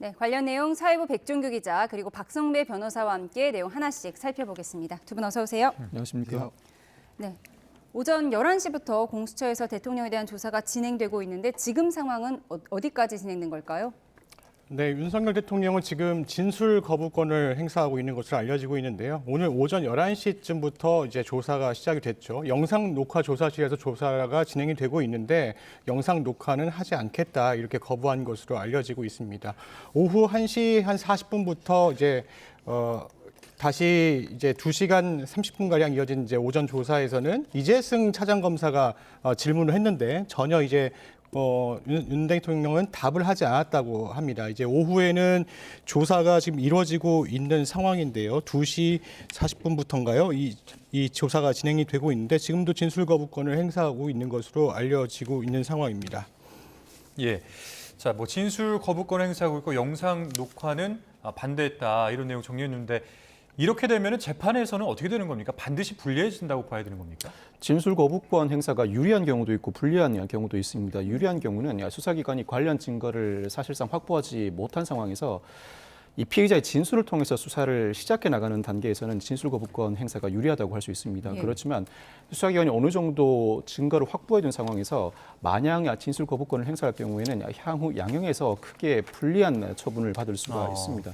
네, 관련 내용 사회부 백종규 기자 그리고 박성배 변호사와 함께 내용 하나씩 살펴보겠습니다. 두 분 어서 오세요. 안녕하십니까. 네, 오전 11시부터 공수처에서 대통령에 대한 조사가 진행되고 있는데 지금 상황은 어디까지 진행된 걸까요? 네, 윤석열 대통령은 지금 진술 거부권을 행사하고 있는 것으로 알려지고 있는데요. 오늘 오전 11시쯤부터 이제 조사가 시작이 됐죠. 영상 녹화 조사실에서 조사가 진행이 되고 있는데 영상 녹화는 하지 않겠다 이렇게 거부한 것으로 알려지고 있습니다. 오후 1시 한 40분부터 이제 다시 이제 2시간 30분가량 이어진 이제 오전 조사에서는 이재승 차장검사가 질문을 했는데 전혀 이제 윤 대통령은 답을 하지 않았다고 합니다. 이제 오후에는 조사가 지금 이루어지고 있는 상황인데요. 2시 40분부터인가요? 이 조사가 진행이 되고 있는데 지금도 진술 거부권을 행사하고 있는 것으로 알려지고 있는 상황입니다. 예. 자, 뭐 진술 거부권 행사하고 있고 영상 녹화는 반대했다 이런 내용 정리했는데 이렇게 되면 재판에서는 어떻게 되는 겁니까? 반드시 불리해진다고 봐야 되는 겁니까? 진술 거부권 행사가 유리한 경우도 있고 불리한 경우도 있습니다. 유리한 경우는 수사기관이 관련 증거를 사실상 확보하지 못한 상황에서 이 피의자의 진술을 통해서 수사를 시작해 나가는 단계에서는 진술 거부권 행사가 유리하다고 할 수 있습니다. 예. 그렇지만 수사기관이 어느 정도 증거를 확보해 둔 상황에서 만약 진술 거부권을 행사할 경우에는 향후 양형에서 크게 불리한 처분을 받을 수가 있습니다.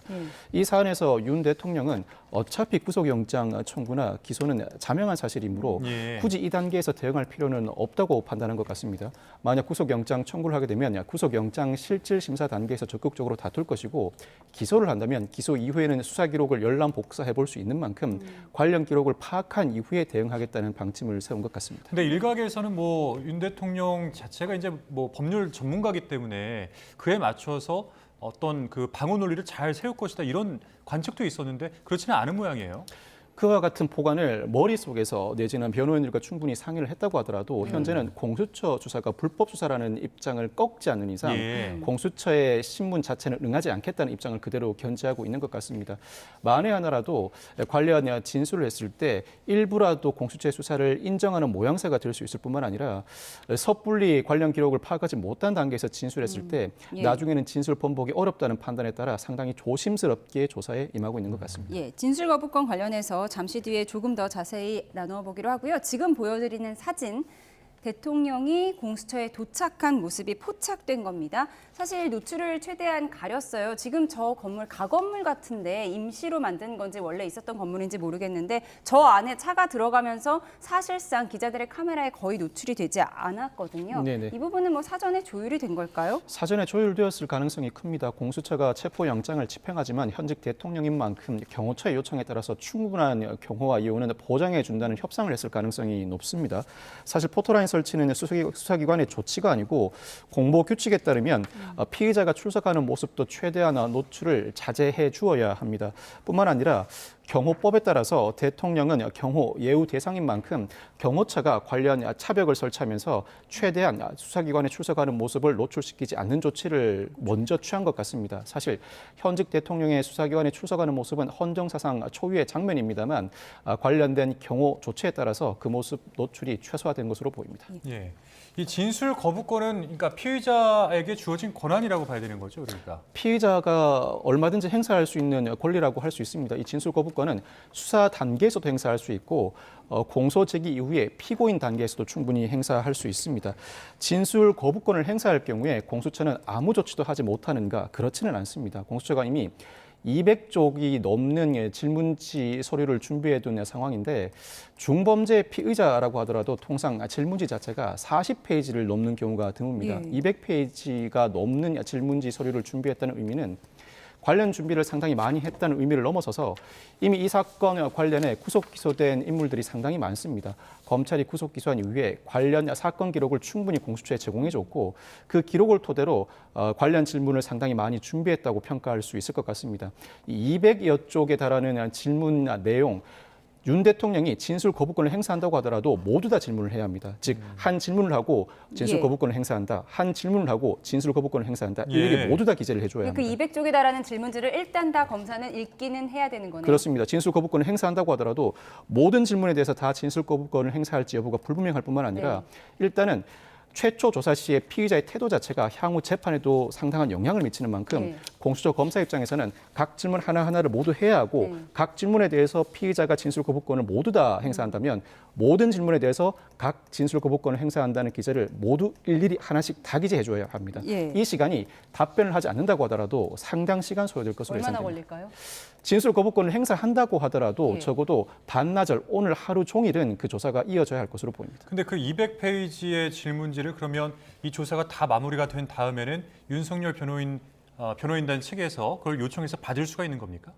이 사안에서 윤 대통령은 어차피 구속영장 청구나 기소는 자명한 사실이므로 굳이 이 단계에서 대응할 필요는 없다고 판단한 것 같습니다. 만약 구속영장 청구를 하게 되면 구속영장 실질 심사 단계에서 적극적으로 다툴 것이고 기소를 한다면 기소 이후에는 수사 기록을 열람 복사해 볼 수 있는 만큼 관련 기록을 파악한 이후에 대응하겠다는 방침을 세운 것 같습니다. 근데 일각에서는 뭐 윤 대통령 자체가 이제 뭐 법률 전문가이기 때문에 그에 맞춰서 어떤 그 방어 논리를 잘 세울 것이다 이런 관측도 있었는데 그렇지는 않은 모양이에요. 그와 같은 포관을 머릿속에서 내지는 변호인들과 충분히 상의를 했다고 하더라도 현재는 공수처 수사가 불법 수사라는 입장을 꺾지 않는 이상 공수처의 신문 자체는 응하지 않겠다는 입장을 그대로 견지하고 있는 것 같습니다. 만에 하나라도 관련 진술을 했을 때 일부라도 공수처의 수사를 인정하는 모양새가 될 수 있을 뿐만 아니라 섣불리 관련 기록을 파악하지 못한 단계에서 진술했을 때 나중에는 진술 번복이 어렵다는 판단에 따라 상당히 조심스럽게 조사에 임하고 있는 것 같습니다. 예, 진술 거부권 관련해서 잠시 뒤에 조금 더 자세히 나눠보기로 하고요. 지금 보여드리는 사진, 대통령이 공수처에 도착한 모습이 포착된 겁니다. 사실 노출을 최대한 가렸어요. 지금 저 건물 가건물 같은데 임시로 만든 건지 원래 있었던 건물인지 모르겠는데 저 안에 차가 들어가면서 사실상 기자들의 카메라에 거의 노출이 되지 않았거든요. 네네. 이 부분은 뭐 사전에 조율이 된 걸까요? 사전에 조율되었을 가능성이 큽니다. 공수처가 체포영장을 집행하지만 현직 대통령인 만큼 경호처의 요청에 따라서 충분한 경호와 이유는 보장해 준다는 협상을 했을 가능성이 높습니다. 사실 포토라인 설치는 수사기관의 조치가 아니고 공보 규칙에 따르면 피의자가 출석하는 모습도 최대한 노출을 자제해 주어야 합니다. 뿐만 아니라 경호법에 따라서 대통령은 경호 예우 대상인 만큼 경호처가 관련 차벽을 설치하면서 최대한 수사기관에 출석하는 모습을 노출시키지 않는 조치를 먼저 취한 것 같습니다. 사실 현직 대통령의 수사기관에 출석하는 모습은 헌정사상 초유의 장면입니다만 관련된 경호 조치에 따라서 그 모습 노출이 최소화된 것으로 보입니다. 예. 이 진술 거부권은 그러니까 피의자에게 주어진 권한이라고 봐야 되는 거죠, 그러니까. 피의자가 얼마든지 행사할 수 있는 권리라고 할 수 있습니다. 이 진술 거부권은 수사 단계에서도 행사할 수 있고 공소 제기 이후에 피고인 단계에서도 충분히 행사할 수 있습니다. 진술 거부권을 행사할 경우에 공수처는 아무 조치도 하지 못하는가? 그렇지는 않습니다. 공수처가 이미 200쪽이 넘는 질문지 서류를 준비해둔 상황인데 중범죄 피의자라고 하더라도 통상 질문지 자체가 40페이지를 넘는 경우가 드뭅니다. 200페이지가 넘는 질문지 서류를 준비했다는 의미는 관련 준비를 상당히 많이 했다는 의미를 넘어서서 이미 이 사건 관련해 구속 기소된 인물들이 상당히 많습니다. 검찰이 구속 기소한 이후에 관련 사건 기록을 충분히 공수처에 제공해줬고 그 기록을 토대로 관련 질문을 상당히 많이 준비했다고 평가할 수 있을 것 같습니다. 이 200여 쪽에 달하는 질문 내용 윤 대통령이 진술 거부권을 행사한다고 하더라도 모두 다 질문을 해야 합니다. 즉, 한 질문을 하고 진술 거부권을 행사한다. 한 질문을 하고 진술 거부권을 행사한다. 일일이 모두 다 기재를 해줘야 합니다. 그 200쪽에 달하는 질문지를 일단 다 검사는 읽기는 해야 되는 거네요. 그렇습니다. 진술 거부권을 행사한다고 하더라도 모든 질문에 대해서 다 진술 거부권을 행사할지 여부가 불분명할 뿐만 아니라 일단은 최초 조사 시에 피의자의 태도 자체가 향후 재판에도 상당한 영향을 미치는 만큼 공수처 검사 입장에서는 각 질문 하나하나를 모두 해야 하고 각 질문에 대해서 피의자가 진술 거부권을 모두 다 행사한다면 모든 질문에 대해서 각 진술 거부권을 행사한다는 기재를 모두 일일이 하나씩 다 기재해줘야 합니다. 예. 이 시간이 답변을 하지 않는다고 하더라도 상당 시간 소요될 것으로 얼마나 예상됩니다. 걸릴까요? 진술 거부권을 행사한다고 하더라도 예. 적어도 반나절 오늘 하루 종일은 그 조사가 이어져야 할 것으로 보입니다. 근데 그 200페이지의 질문지를 그러면 이 조사가 다 마무리가 된 다음에는 윤석열 변호인단 측에서 그걸 요청해서 받을 수가 있는 겁니까?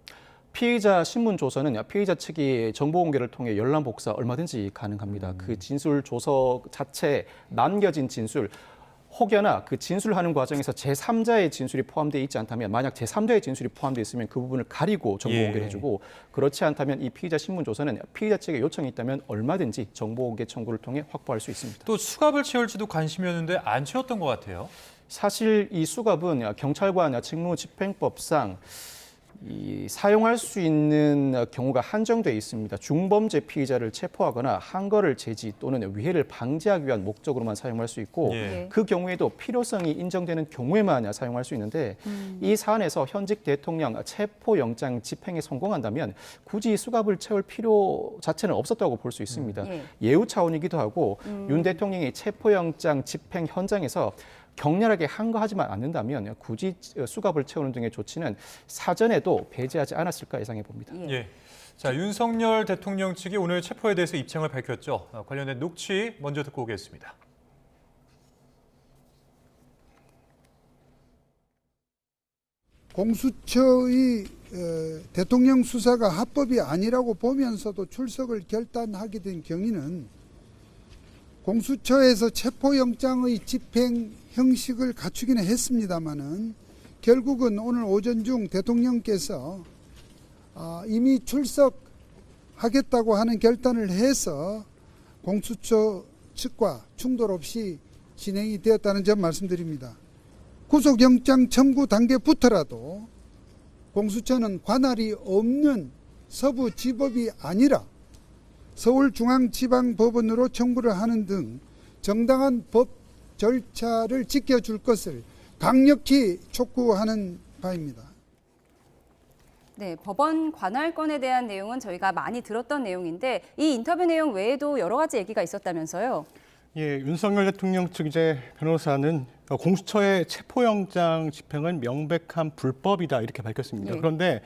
피의자 신문 조서는 피의자 측이 정보 공개를 통해 열람 복사 얼마든지 가능합니다. 그 진술 조서 자체 남겨진 진술 혹여나 그 진술하는 과정에서 제3자의 진술이 포함되어 있지 않다면 만약 제3자의 진술이 포함되어 있으면 그 부분을 가리고 정보 공개를 해주고 그렇지 않다면 이 피의자 신문 조서는 피의자 측에 요청이 있다면 얼마든지 정보 공개 청구를 통해 확보할 수 있습니다. 또 수갑을 채울지도 관심이었는데 안 채웠던 것 같아요. 사실 이 수갑은 경찰관 직무집행법상 사용할 수 있는 경우가 한정돼 있습니다. 중범죄 피의자를 체포하거나 항거를 제지 또는 위해를 방지하기 위한 목적으로만 사용할 수 있고 예. 그 경우에도 필요성이 인정되는 경우에만 사용할 수 있는데 이 사안에서 현직 대통령 체포영장 집행에 성공한다면 굳이 수갑을 채울 필요 자체는 없었다고 볼 수 있습니다. 예우 차원이기도 하고 윤 대통령이 체포영장 집행 현장에서 격렬하게 항거하지만 않는다면 굳이 수갑을 채우는 등의 조치는 사전에도 배제하지 않았을까 예상해 봅니다. 예. 자, 윤석열 대통령 측이 오늘 체포에 대해서 입장을 밝혔죠. 관련된 녹취 먼저 듣고 오겠습니다. 공수처의 대통령 수사가 합법이 아니라고 보면서도 출석을 결단하게 된 경위는 공수처에서 체포영장의 집행 형식을 갖추기는 했습니다마는 결국은 오늘 오전 중 대통령께서 이미 출석하겠다고 하는 결단을 해서 공수처 측과 충돌 없이 진행이 되었다는 점 말씀드립니다. 구속영장 청구 단계부터라도 공수처는 관할이 없는 서부지법이 아니라 서울중앙지방법원으로 청구를 하는 등 정당한 법 절차를 지켜줄 것을 강력히 촉구하는 바입니다. 네, 법원 관할권에 대한 내용은 저희가 많이 들었던 내용인데 이 인터뷰 내용 외에도 여러 가지 얘기가 있었다면서요? 예, 윤석열 대통령 측 이제 변호사는 공수처의 체포영장 집행은 명백한 불법이다 이렇게 밝혔습니다. 네. 그런데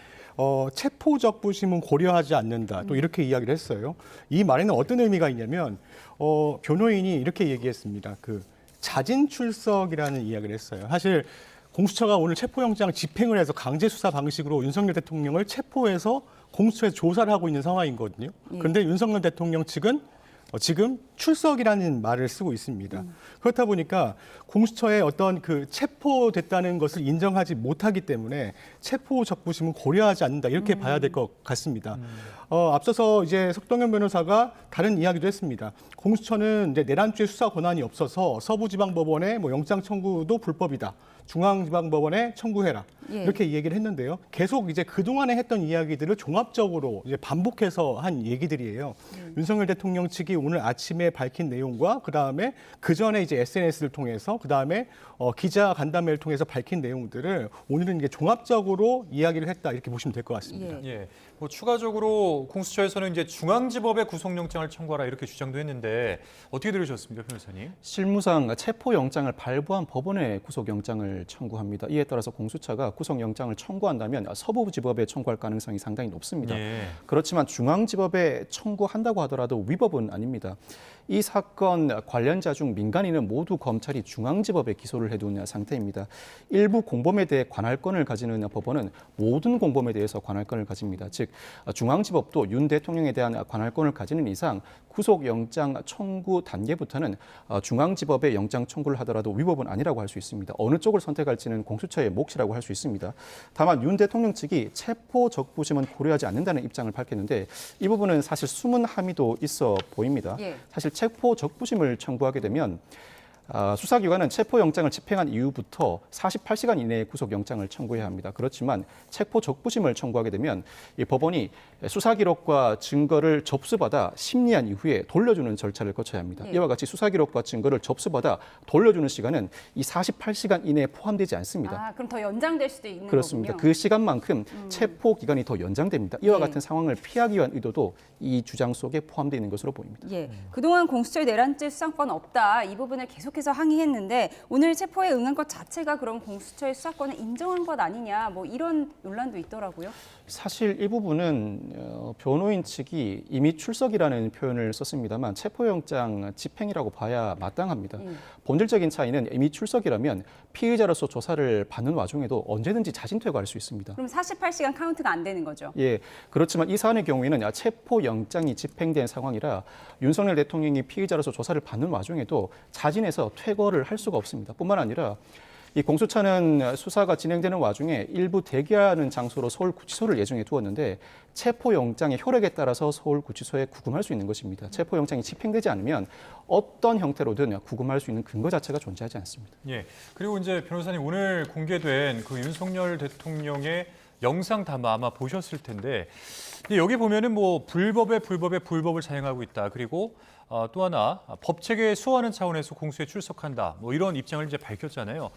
체포적 부심은 고려하지 않는다 또 이렇게 이야기를 했어요. 이 말에는 어떤 의미가 있냐면 변호인이 이렇게 얘기했습니다. 그 자진 출석이라는 이야기를 했어요. 사실 공수처가 오늘 체포영장 집행을 해서 강제 수사 방식으로 윤석열 대통령을 체포해서 공수처에서 조사를 하고 있는 상황이거든요. 그런데 윤석열 대통령 측은 지금 출석이라는 말을 쓰고 있습니다. 그렇다 보니까 공수처의 어떤 그 체포됐다는 것을 인정하지 못하기 때문에 체포 적부심은 고려하지 않는다 이렇게 봐야 될 것 같습니다. 앞서서 이제 석동현 변호사가 다른 이야기도 했습니다. 공수처는 이제 내란죄 수사 권한이 없어서 서부지방법원의 뭐 영장 청구도 불법이다. 중앙지방법원에 청구해라. 이렇게 얘기를 했는데요. 계속 이제 그동안에 했던 이야기들을 종합적으로 이제 반복해서 한 얘기들이에요. 윤석열 대통령 측이 오늘 아침에 밝힌 내용과 그다음에 그전에 이제 SNS를 통해서 그다음에 기자 간담회를 통해서 밝힌 내용들을 오늘은 이게 종합적으로 이야기를 했다 이렇게 보시면 될 것 같습니다. 예. 뭐 추가적으로 공수처에서는 이제 중앙지법에 구속영장을 청구하라 이렇게 주장도 했는데 어떻게 들으셨습니까, 변호사님? 실무상 체포영장을 발부한 법원에 구속영장을 청구합니다. 이에 따라서 공수처가 구속영장을 청구한다면 서부지법에 청구할 가능성이 상당히 높습니다. 예. 그렇지만 중앙지법에 청구한다고 하더라도 위법은 아닙니다. 이 사건 관련자 중 민간인은 모두 검찰이 중앙지법에 기소를 해둔 상태입니다. 일부 공범에 대해 관할권을 가지는 법원은 모든 공범에 대해서 관할권을 가집니다. 즉 중앙지법도 윤 대통령에 대한 관할권을 가지는 이상 구속영장 청구 단계부터는 중앙지법에 영장 청구를 하더라도 위법은 아니라고 할 수 있습니다. 어느 쪽을 선택할지는 공수처의 몫이라고 할 수 있습니다. 다만 윤 대통령 측이 체포 적부심은 고려하지 않는다는 입장을 밝혔는데 이 부분은 사실 숨은 함의도 있어 보입니다. 예. 사실 체포 적부심을 청구하게 되면 수사기관은 체포영장을 집행한 이후부터 48시간 이내에 구속영장을 청구해야 합니다. 그렇지만 체포 적부심을 청구하게 되면 이 법원이 수사기록과 증거를 접수받아 심리한 이후에 돌려주는 절차를 거쳐야 합니다. 예. 이와 같이 수사기록과 증거를 접수받아 돌려주는 시간은 이 48시간 이내에 포함되지 않습니다. 아, 그럼 더 연장될 수도 있는 그렇습니다. 거군요. 그 시간만큼 체포 기간이 더 연장됩니다. 이와 네. 같은 상황을 피하기 위한 의도도 이 주장 속에 포함되어 있는 것으로 보입니다. 예, 그동안 공수처의 내란죄 수사권 없다 이 부분을 계속해서 항의했는데 오늘 체포에 응한 것 자체가 그럼 공수처의 수사권을 인정한 것 아니냐 뭐 이런 논란도 있더라고요. 사실 이 부분은 변호인 측이 이미 출석이라는 표현을 썼습니다만 체포영장 집행이라고 봐야 마땅합니다. 본질적인 차이는 이미 출석이라면 피의자로서 조사를 받는 와중에도 언제든지 자진 퇴거할 수 있습니다. 그럼 48시간 카운트가 안 되는 거죠. 예, 그렇지만 이 사안의 경우에는 체포영장이 집행된 상황이라 윤석열 대통령이 피의자로서 조사를 받는 와중에도 자진해서 퇴거를 할 수가 없습니다. 뿐만 아니라 이 공수처는 수사가 진행되는 와중에 일부 대기하는 장소로 서울구치소를 예정해 두었는데 체포영장의 효력에 따라서 서울구치소에 구금할 수 있는 것입니다. 체포영장이 집행되지 않으면 어떤 형태로든 구금할 수 있는 근거 자체가 존재하지 않습니다. 예. 그리고 이제 변호사님 오늘 공개된 그 윤석열 대통령의 영상 담화 아마 보셨을 텐데 여기 보면은 뭐 불법의 불법을 자행하고 있다. 그리고 또 하나 법 체계에 수호하는 차원에서 공수에 출석한다. 뭐 이런 입장을 이제 밝혔잖아요.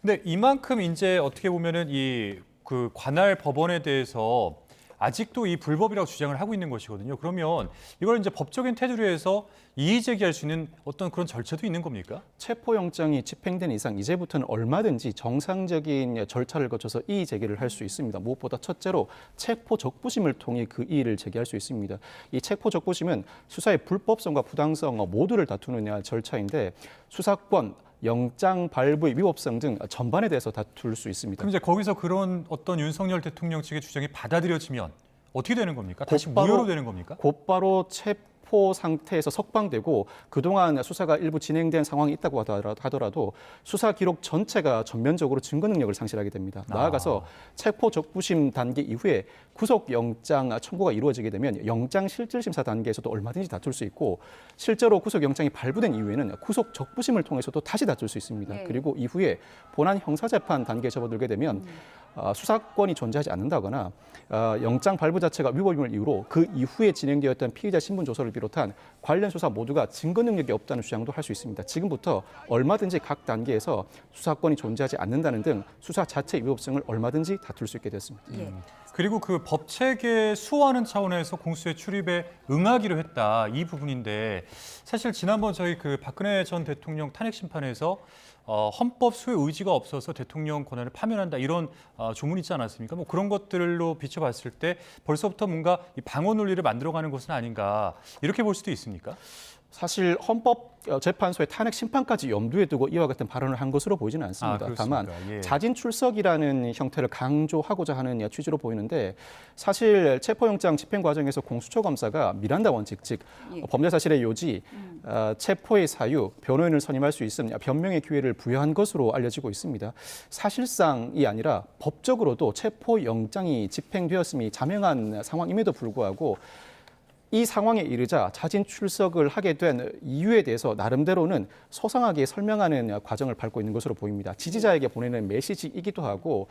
근데 이만큼 이제 어떻게 보면은 이 그 관할 법원에 대해서 아직도 이 불법이라고 주장을 하고 있는 것이거든요. 그러면 이걸 이제 법적인 테두리에서 해서 이의 제기할 수 있는 어떤 그런 절차도 있는 겁니까? 체포영장이 집행된 이상 이제부터는 얼마든지 정상적인 절차를 거쳐서 이의 제기를 할 수 있습니다. 무엇보다 첫째로 체포 적부심을 통해 그 이의를 제기할 수 있습니다. 이 체포 적부심은 수사의 불법성과 부당성 모두를 다투는 절차인데 수사권, 영장 발부의 위법성 등 전반에 대해서 다툴 수 있습니다. 그럼 이제 거기서 그런 어떤 윤석열 대통령 측의 주장이 받아들여지면 어떻게 되는 겁니까? 다시 무효로 되는 겁니까? 곧바로 체포 상태에서 석방되고 그동안 수사가 일부 진행된 상황이 있다고 하더라도 수사 기록 전체가 전면적으로 증거 능력을 상실하게 됩니다. 나아가서 체포 적부심 단계 이후에 구속영장 청구가 이루어지게 되면 영장 실질심사 단계에서도 얼마든지 다툴 수 있고 실제로 구속영장이 발부된 이후에는 구속 적부심을 통해서도 다시 다툴 수 있습니다. 네. 그리고 이후에 본안 형사재판 단계에 접어들게 되면 수사권이 존재하지 않는다거나 영장 발부 자체가 위법임을 이유로 그 이후에 진행되었던 피의자 신분 조사를 비롯한 관련 수사 모두가 증거 능력이 없다는 주장도 할 수 있습니다. 지금부터 얼마든지 각 단계에서 수사권이 존재하지 않는다는 등 수사 자체의 위법성을 얼마든지 다툴 수 있게 됐습니다. 예. 그리고 그 법 체계에 수호하는 차원에서 공수의 출입에 응하기로 했다 이 부분인데 사실 지난번 저희 그 박근혜 전 대통령 탄핵 심판에서 헌법 수호 의지가 없어서 대통령 권한을 파면한다 이런 조문이 있지 않았습니까? 뭐 그런 것들로 비춰봤을 때 벌써부터 뭔가 이 방어 논리를 만들어가는 것은 아닌가 이렇게 볼 수도 있습니까? 사실 헌법재판소의 탄핵 심판까지 염두에 두고 이와 같은 발언을 한 것으로 보이지는 않습니다. 그렇습니까? 다만 예. 자진 출석이라는 형태를 강조하고자 하는 취지로 보이는데 사실 체포영장 집행 과정에서 공수처 검사가 미란다 원칙, 즉 예. 범죄 사실의 요지, 체포의 사유, 변호인을 선임할 수 있음, 변명의 기회를 부여한 것으로 알려지고 있습니다. 사실상이 아니라 법적으로도 체포영장이 집행되었음이 자명한 상황임에도 불구하고 이 상황에 이르자 자진 출석을 하게 된 이유에 대해서 나름대로는 소상하게 설명하는 과정을 밟고 있는 것으로 보입니다. 지지자에게 보내는 메시지이기도 하고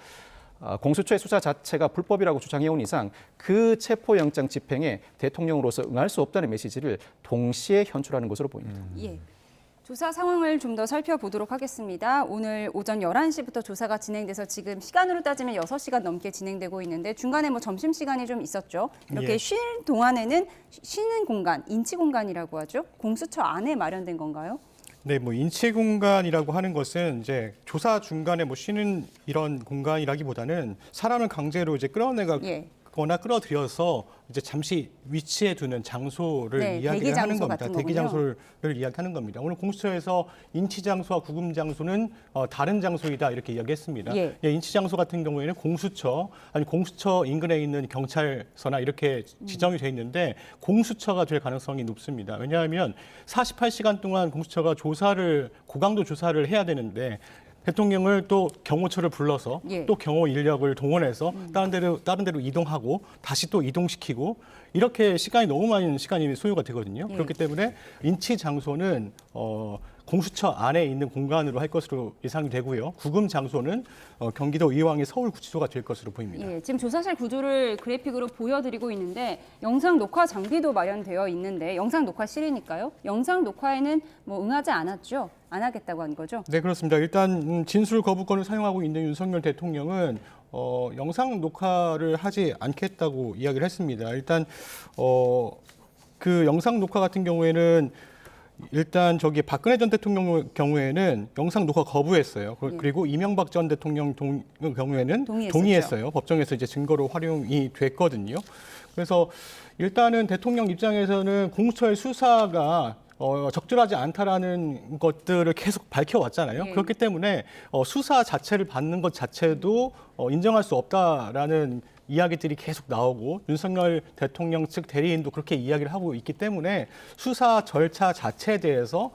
공수처의 수사 자체가 불법이라고 주장해온 이상 그 체포영장 집행에 대통령으로서 응할 수 없다는 메시지를 동시에 현출하는 것으로 보입니다. 예. 조사 상황을 좀 더 살펴보도록 하겠습니다. 오늘 오전 11시부터 조사가 진행돼서 지금 시간으로 따지면 6시간 넘게 진행되고 있는데 중간에 뭐 점심시간이 좀 있었죠. 이렇게 예. 쉴 동안에는 쉬는 공간, 인치 공간이라고 하죠. 공수처 안에 마련된 건가요? 네, 뭐 인체 공간이라고 하는 것은 이제 조사 중간에 뭐 쉬는 이런 공간이라기보다는 사람을 강제로 이제 끌어내거나 예. 끌어들여서 이제 잠시 위치해 두는 장소를 네, 이야기를 대기 하는 장소 겁니다. 같은 대기 거군요. 장소를 이야기하는 겁니다. 오늘 공수처에서 인치 장소와 구금 장소는 다른 장소이다 이렇게 이야기했습니다. 예. 인치 장소 같은 경우에는 공수처 아니 공수처 인근에 있는 경찰서나 이렇게 지정이 돼 있는데 공수처가 될 가능성이 높습니다. 왜냐하면 48시간 동안 공수처가 고강도 조사를 해야 되는데 대통령을 또 경호처를 불러서 예. 또 경호 인력을 동원해서 다른 데로 이동하고 다시 또 이동시키고 이렇게 시간이 너무 많은 시간이 소요가 되거든요. 예. 그렇기 때문에 인치 장소는 공수처 안에 있는 공간으로 할 것으로 예상이 되고요. 구금 장소는 경기도 이왕의 서울구치소가 될 것으로 보입니다. 예, 지금 조사실 구조를 그래픽으로 보여드리고 있는데 영상 녹화 장비도 마련되어 있는데 영상 녹화실이니까요. 영상 녹화에는 뭐 응하지 않았죠? 안 하겠다고 한 거죠? 네, 그렇습니다. 일단 진술 거부권을 사용하고 있는 윤석열 대통령은 영상 녹화를 하지 않겠다고 이야기를 했습니다. 일단 그 영상 녹화 같은 경우에는 일단 저기 박근혜 전 대통령 경우에는 영상 녹화 거부했어요. 그리고 이명박 전 대통령 경우에는 동의했어요. 법정에서 이제 증거로 활용이 됐거든요. 그래서 일단은 대통령 입장에서는 공수처의 수사가 적절하지 않다라는 것들을 계속 밝혀왔잖아요. 예. 그렇기 때문에 수사 자체를 받는 것 자체도 인정할 수 없다라는 이야기들이 계속 나오고 윤석열 대통령 측 대리인도 그렇게 이야기를 하고 있기 때문에 수사 절차 자체에 대해서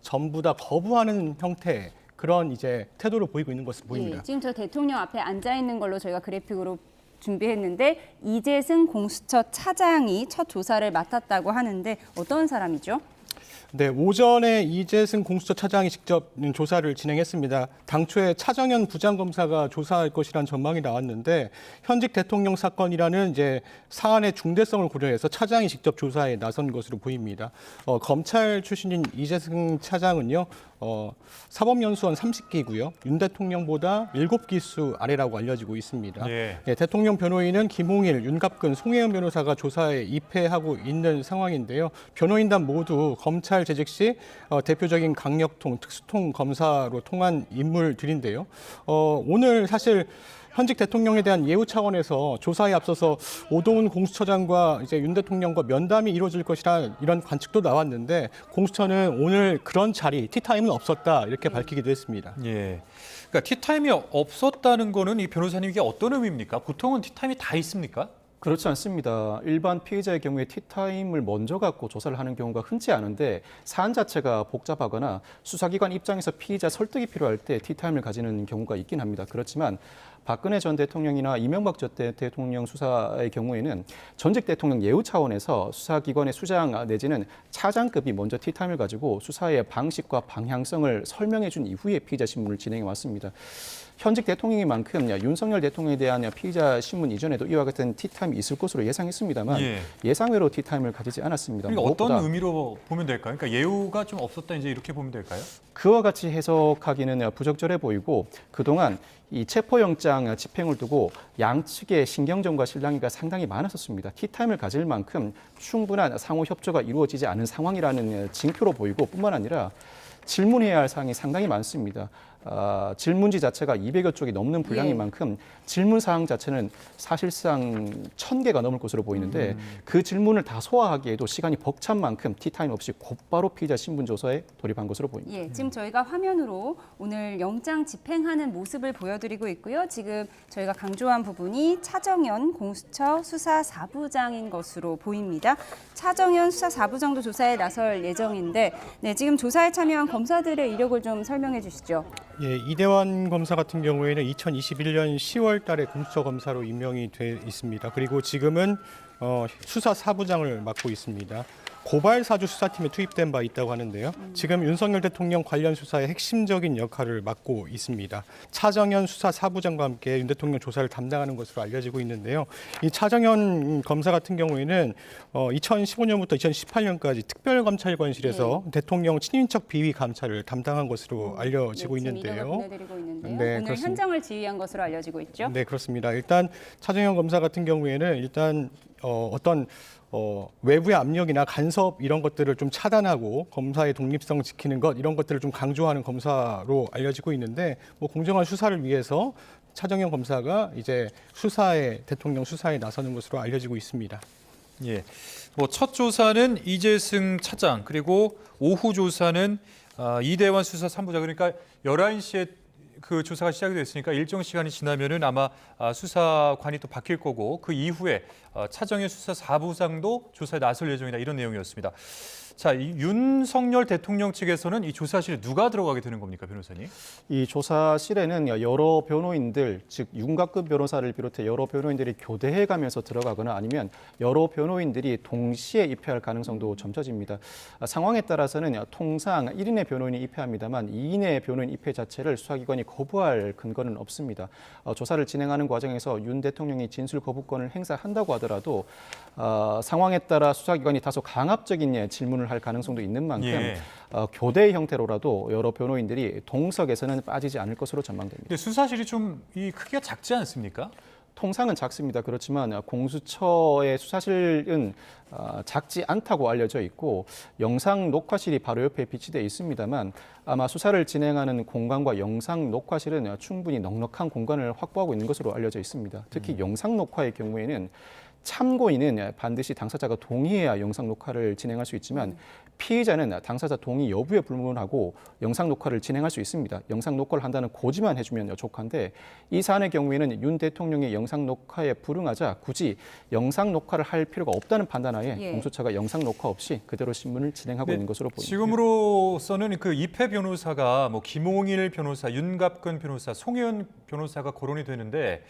전부 다 거부하는 형태 그런 이제 태도를 보이고 있는 것으로 보입니다. 예, 지금 저 대통령 앞에 앉아 있는 걸로 저희가 그래픽으로 준비했는데 이재승 공수처 차장이 첫 조사를 맡았다고 하는데 어떤 사람이죠? 네, 오전에 이재승 공수처 차장이 직접 조사를 진행했습니다. 당초에 차정현 부장검사가 조사할 것이라는 전망이 나왔는데 현직 대통령 사건이라는 이제 사안의 중대성을 고려해서 차장이 직접 조사에 나선 것으로 보입니다. 검찰 출신인 이재승 차장은요, 사법연수원 30기고요. 윤 대통령보다 7기수 아래라고 알려지고 있습니다. 예. 네, 대통령 변호인은 김홍일, 윤갑근, 송혜은 변호사가 조사에 입회하고 있는 상황인데요. 변호인단 모두 검찰 재직 시 대표적인 강력통, 특수통 검사로 통한 인물들인데요. 오늘 사실 현직 대통령에 대한 예우 차원에서 조사에 앞서서 오동훈 공수처장과 이제 윤 대통령과 면담이 이루어질 것이라 이런 관측도 나왔는데 공수처는 오늘 그런 자리, 티타임은 없었다 이렇게 밝히기도 했습니다. 예. 그러니까 티타임이 없었다는 거는 이 변호사님 이게 어떤 의미입니까? 보통은 티타임이 다 있습니까? 그렇지 않습니다. 일반 피의자의 경우에 티타임을 먼저 갖고 조사를 하는 경우가 흔치 않은데 사안 자체가 복잡하거나 수사기관 입장에서 피의자 설득이 필요할 때 티타임을 가지는 경우가 있긴 합니다. 그렇지만 박근혜 전 대통령이나 이명박 전 대통령 수사의 경우에는 전직 대통령 예우 차원에서 수사기관의 수장 내지는 차장급이 먼저 티타임을 가지고 수사의 방식과 방향성을 설명해 준 이후에 피의자 신문을 진행해 왔습니다. 현직 대통령인 만큼 윤석열 대통령에 대한 피의자 신문 이전에도 이와 같은 티타임이 있을 것으로 예상했습니다만 예상외로 티타임을 가지지 않았습니다. 그러니까 어떤 의미로 보면 될까요? 그러니까 예우가 좀 없었다 이제 이렇게 보면 될까요? 그와 같이 해석하기는 부적절해 보이고 그동안 이 체포영장 집행을 두고 양측의 신경전과 실랑이가 상당히 많았었습니다. 티타임을 가질 만큼 충분한 상호 협조가 이루어지지 않은 상황이라는 징표로 보이고 뿐만 아니라 질문해야 할 사항이 상당히 많습니다. 질문지 자체가 200여 쪽이 넘는 분량인 만큼 질문 사항 자체는 사실상 1000개가 넘을 것으로 보이는데 그 질문을 다 소화하기에도 시간이 벅찬 만큼 티타임 없이 곧바로 피의자 신분 조사에 돌입한 것으로 보입니다. 예, 지금 저희가 화면으로 오늘 영장 집행하는 모습을 보여드리고 있고요. 지금 저희가 강조한 부분이 차정현 공수처 수사 4부장인 것으로 보입니다. 차정현 수사 4부장도 조사에 나설 예정인데 네, 지금 조사에 참여한 검사들의 이력을 좀 설명해 주시죠. 예, 이대환 검사 같은 경우에는 2021년 10월 달에 공수처 검사로 임명이 돼 있습니다. 그리고 지금은 수사 4부장을 맡고 있습니다. 고발 사주 수사팀에 투입된 바 있다고 하는데요. 지금 윤석열 대통령 관련 수사의 핵심적인 역할을 맡고 있습니다. 차정현 수사 4부장과 함께 윤 대통령 조사를 담당하는 것으로 알려지고 있는데요. 이 차정현 검사 같은 경우에는 2015년부터 2018년까지 특별검찰관실에서 대통령 친인척 비위 감찰을 담당한 것으로 알려지고 있는데요. 보내드리고 있는데요. 네, 오늘 그렇습니다. 현장을 지휘한 것으로 알려지고 있죠. 네, 그렇습니다. 일단 차정현 검사 같은 경우에는 일단 어떤 외부의 압력이나 간섭 이런 것들을 좀 차단하고 검사의 독립성 지키는 것 이런 것들을 좀 강조하는 검사로 알려지고 있는데 뭐 공정한 수사를 위해서 차정현 검사가 이제 대통령 수사에 나서는 것으로 알려지고 있습니다. 예. 뭐 첫 조사는 이재승 차장 그리고 오후 조사는 이대환 수사 3부장 그러니까 11시에 그 조사가 시작이 됐으니까 일정 시간이 지나면은 아마 수사관이 또 바뀔 거고 그 이후에 차정현 수사 4부장도 조사에 나설 예정이다 이런 내용이었습니다. 자, 이 윤석열 대통령 측에서는 이 조사실에 누가 들어가게 되는 겁니까, 변호사님? 이 조사실에는 여러 변호인들, 즉 윤곽근 변호사를 비롯해 여러 변호인들이 교대해가면서 들어가거나 아니면 여러 변호인들이 동시에 입회할 가능성도 점쳐집니다. 상황에 따라서는 통상 1인의 변호인이 입회합니다만 2인의 변호인 입회 자체를 수사기관이 거부할 근거는 없습니다. 조사를 진행하는 과정에서 윤 대통령이 진술 거부권을 행사한다고 하더라도 상황에 따라 수사기관이 다소 강압적인 질문을 할 가능성도 있는 만큼 예. 교대 형태로라도 여러 변호인들이 동석에서는 빠지지 않을 것으로 전망됩니다. 근데 수사실이 좀 이 크기가 작지 않습니까? 통상은 작습니다. 그렇지만 공수처의 수사실은 작지 않다고 알려져 있고 영상 녹화실이 바로 옆에 비치되어 있습니다만 아마 수사를 진행하는 공간과 영상 녹화실은 충분히 넉넉한 공간을 확보하고 있는 것으로 알려져 있습니다. 특히 영상 녹화의 경우에는 참고인은 반드시 당사자가 동의해야 영상 녹화를 진행할 수 있지만 피의자는 당사자 동의 여부에 불문하고 영상 녹화를 진행할 수 있습니다. 영상 녹화를 한다는 고지만 해주면 족한데 이 사안의 경우에는 윤 대통령의 영상 녹화에 불응하자 굳이 영상 녹화를 할 필요가 없다는 판단하에 예. 공수처가 영상 녹화 없이 그대로 신문을 진행하고 있는 것으로 보입니다. 지금으로서는 그 이패 변호사가 뭐 김홍일 변호사, 윤갑근 변호사, 송혜연 변호사가 거론이 되는데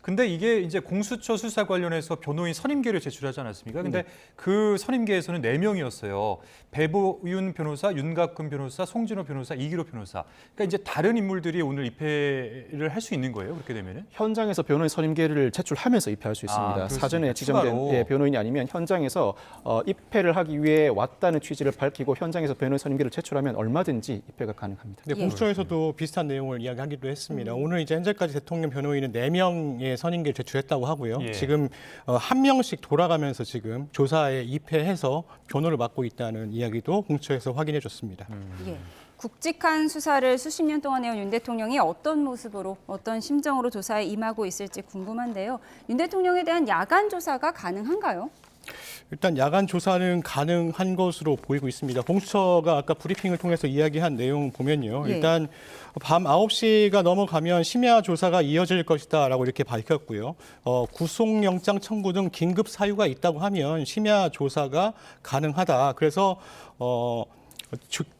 근데 이게 이제 공수처 수사 관련해서 변호인 선임계를 제출하지 않았습니까? 근데 그 선임계에서는 4명이었어요. 배보윤 변호사, 윤갑근 변호사, 송진호 변호사, 이기로 변호사. 그러니까 이제 다른 인물들이 오늘 입회를 할 수 있는 거예요. 그렇게 되면은? 현장에서 변호인 선임계를 제출하면서 입회할 수 있습니다. 그럴 수 사전에 있습니까? 지정된 추가로. 변호인이 아니면 현장에서 입회를 하기 위해 왔다는 취지를 밝히고 현장에서 변호인 선임계를 제출하면 얼마든지 입회가 가능합니다. 네, 공수처에서도 비슷한 내용을 이야기하기도 했습니다. 오늘 이제 현재까지 대통령 변호인은 4명의 선임계를 제출했다고 하고요. 예. 지금 한 명씩 돌아가면서 지금 조사에 입회해서 변호를 맡고 있다는 이야기도 공수처에서 확인해 줬습니다. 예. 굵직한 수사를 수십 년 동안 해온 윤 대통령이 어떤 모습으로, 어떤 심정으로 조사에 임하고 있을지 궁금한데요. 윤 대통령에 대한 야간 조사가 가능한가요? 일단 야간 조사는 가능한 것으로 보이고 있습니다. 공수처가 아까 브리핑을 통해서 이야기한 내용 보면요. 예. 일단 밤 9시가 넘어가면 심야 조사가 이어질 것이다라고 이렇게 밝혔고요. 구속영장 청구 등 긴급 사유가 있다고 하면 심야 조사가 가능하다. 그래서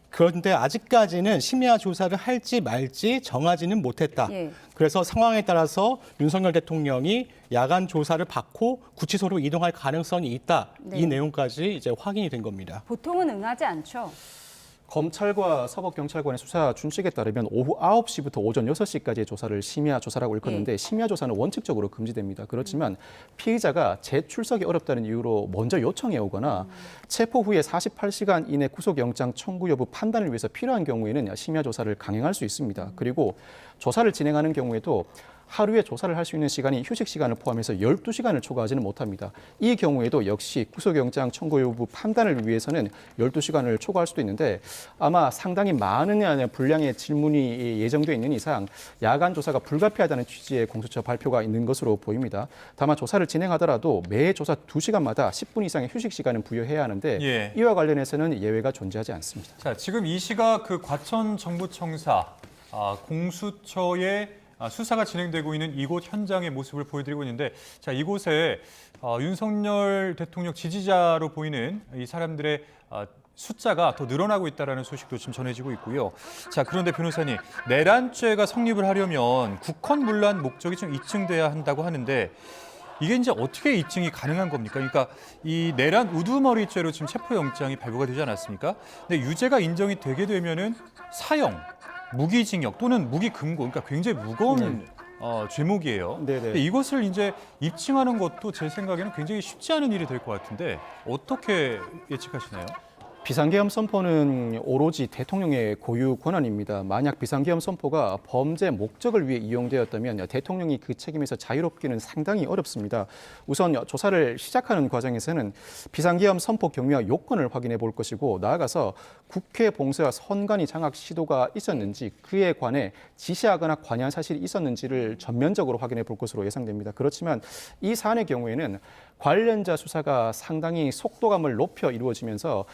그런데 아직까지는 심야 조사를 할지 말지 정하지는 못했다. 예. 그래서 상황에 따라서 윤석열 대통령이 야간 조사를 받고 구치소로 이동할 가능성이 있다. 네. 이 내용까지 이제 확인이 된 겁니다. 보통은 응하지 않죠. 검찰과 서북경찰관의 수사 준칙에 따르면 오후 9시부터 오전 6시까지의 조사를 심야 조사라고 일컫는데 심야 조사는 원칙적으로 금지됩니다. 그렇지만 피의자가 재출석이 어렵다는 이유로 먼저 요청해 오거나 체포 후에 48시간 이내 구속영장 청구 여부 판단을 위해서 필요한 경우에는 심야 조사를 강행할 수 있습니다. 그리고 조사를 진행하는 경우에도 하루에 조사를 할 수 있는 시간이 휴식 시간을 포함해서 12시간을 초과하지는 못합니다. 이 경우에도 역시 구속영장 청구 여부 판단을 위해서는 12시간을 초과할 수도 있는데 아마 상당히 많은 분량의 질문이 예정되어 있는 이상 야간 조사가 불가피하다는 취지의 공수처 발표가 있는 것으로 보입니다. 다만 조사를 진행하더라도 매 조사 2시간마다 10분 이상의 휴식 시간은 부여해야 하는데 예. 이와 관련해서는 예외가 존재하지 않습니다. 자, 지금 이 시각 그 과천 정부청사 공수처의 수사가 진행되고 있는 이곳 현장의 모습을 보여드리고 있는데 자, 이곳에 윤석열 대통령 지지자로 보이는 이 사람들의 숫자가 더 늘어나고 있다는 소식도 지금 전해지고 있고요. 자, 그런데 변호사님, 내란죄가 성립을 하려면 국헌문란 목적이 좀 입증돼야 한다고 하는데 이게 이제 어떻게 입증이 가능한 겁니까? 그러니까 이 내란 우두머리죄로 지금 체포영장이 발부가 되지 않았습니까? 근데 유죄가 인정이 되게 되면은 사형, 무기징역 또는 무기금고, 그러니까 굉장히 무거운 죄목이에요. 네네. 근데 이것을 이제 입증하는 것도 제 생각에는 굉장히 쉽지 않은 일이 될 것 같은데 어떻게 예측하시나요? 비상계엄 선포는 오로지 대통령의 고유 권한입니다. 만약 비상계엄 선포가 범죄 목적을 위해 이용되었다면 대통령이 그 책임에서 자유롭기는 상당히 어렵습니다. 우선 조사를 시작하는 과정에서는 비상계엄 선포 경위와 요건을 확인해 볼 것이고 나아가서 국회 봉쇄와 선관위 장악 시도가 있었는지 그에 관해 지시하거나 관여한 사실이 있었는지를 전면적으로 확인해 볼 것으로 예상됩니다. 그렇지만 이 사안의 경우에는 관련자 수사가 상당히 속도감을 높여 이루어지면서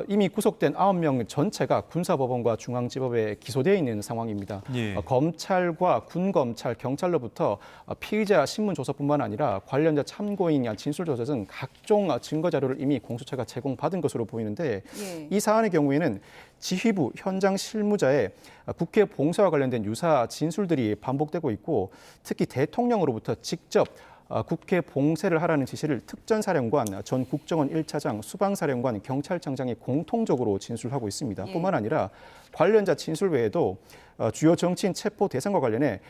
이미 구속된 9명 전체가 군사법원과 중앙지법에 기소되어 있는 상황입니다. 예. 검찰과 군검찰, 경찰로부터 피의자 신문조서뿐만 아니라 관련자 참고인 진술조서 등 각종 증거자료를 이미 공수처가 제공받은 것으로 보이는데 예. 이 사안의 경우에는 지휘부 현장 실무자의 국회 봉사와 관련된 유사 진술들이 반복되고 있고 특히 대통령으로부터 직접 국회 봉쇄를 하라는 지시를 특전사령관, 전 국정원 1차장, 수방사령관, 경찰청장이 공통적으로 진술하고 있습니다. 예. 뿐만 아니라 관련자 진술 외에도 주요 정치인 체포 대상과 관련해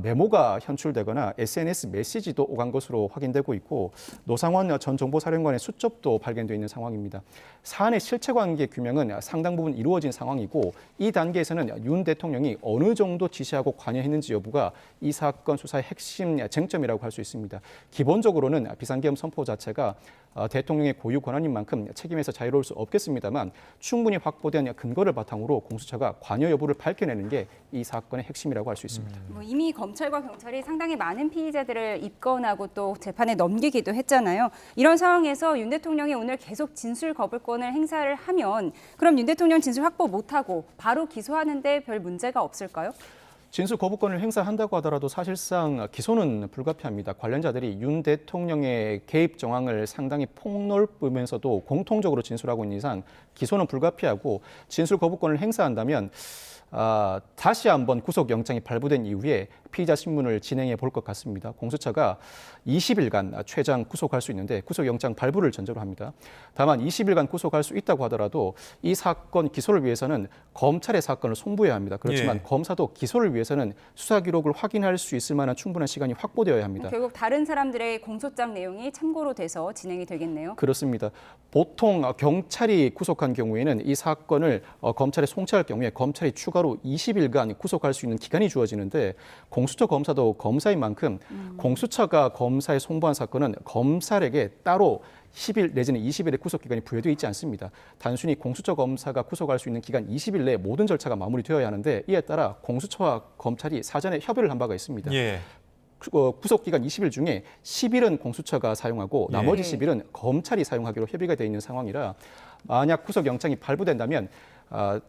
메모가 현출되거나 SNS 메시지도 오간 것으로 확인되고 있고 노상원 전 정보사령관의 수첩도 발견되어 있는 상황입니다. 사안의 실체관계 규명은 상당 부분 이루어진 상황이고 이 단계에서는 윤 대통령이 어느 정도 지시하고 관여했는지 여부가 이 사건 수사의 핵심 쟁점이라고 할 수 있습니다. 기본적으로는 비상계엄 선포 자체가 대통령의 고유 권한인 만큼 책임에서 자유로울 수 없겠습니다만 충분히 확보된 근거를 바탕으로 공수처가 관여 여부를 밝혀내는 게 이 사건의 핵심이라고 할 수 있습니다. 뭐 이미 검찰과 경찰이 상당히 많은 피의자들을 입건하고 또 재판에 넘기기도 했잖아요. 이런 상황에서 윤 대통령이 오늘 계속 진술 거부권을 행사를 하면 그럼 윤 대통령 진술 확보 못하고 바로 기소하는데 별 문제가 없을까요? 진술 거부권을 행사한다고 하더라도 사실상 기소는 불가피합니다. 관련자들이 윤 대통령의 개입 정황을 상당히 폭넓으면서도 공통적으로 진술하고 있는 이상 기소는 불가피하고 진술 거부권을 행사한다면 다시 한번 구속영장이 발부된 이후에 피의자 신문을 진행해 볼 것 같습니다. 공수처가 20일간 최장 구속할 수 있는데 구속영장 발부를 전제로 합니다. 다만 20일간 구속할 수 있다고 하더라도 이 사건 기소를 위해서는 검찰의 사건을 송부해야 합니다. 그렇지만 예. 검사도 기소를 위해서는 수사 기록을 확인할 수 있을 만한 충분한 시간이 확보되어야 합니다. 결국 다른 사람들의 공소장 내용이 참고로 돼서 진행이 되겠네요. 그렇습니다. 보통 경찰이 구속한 경우에는 이 사건을 검찰에 송치할 경우에 검찰이 추가로 20일간 구속할 수 있는 기간이 주어지는데 공수처 검사도 검사인 만큼 공수처가 검사에 송부한 사건은 검찰에게 따로 10일 내지는 20일의 구속 기간이 부여되어 있지 않습니다. 단순히 공수처 검사가 구속할 수 있는 기간 20일 내에 모든 절차가 마무리되어야 하는데 이에 따라 공수처와 검찰이 사전에 협의를 한 바가 있습니다. 예. 구속 기간 20일 중에 10일은 공수처가 사용하고 나머지 10일은 검찰이 사용하기로 협의가 되어 있는 상황이라 만약 구속 영장이 발부된다면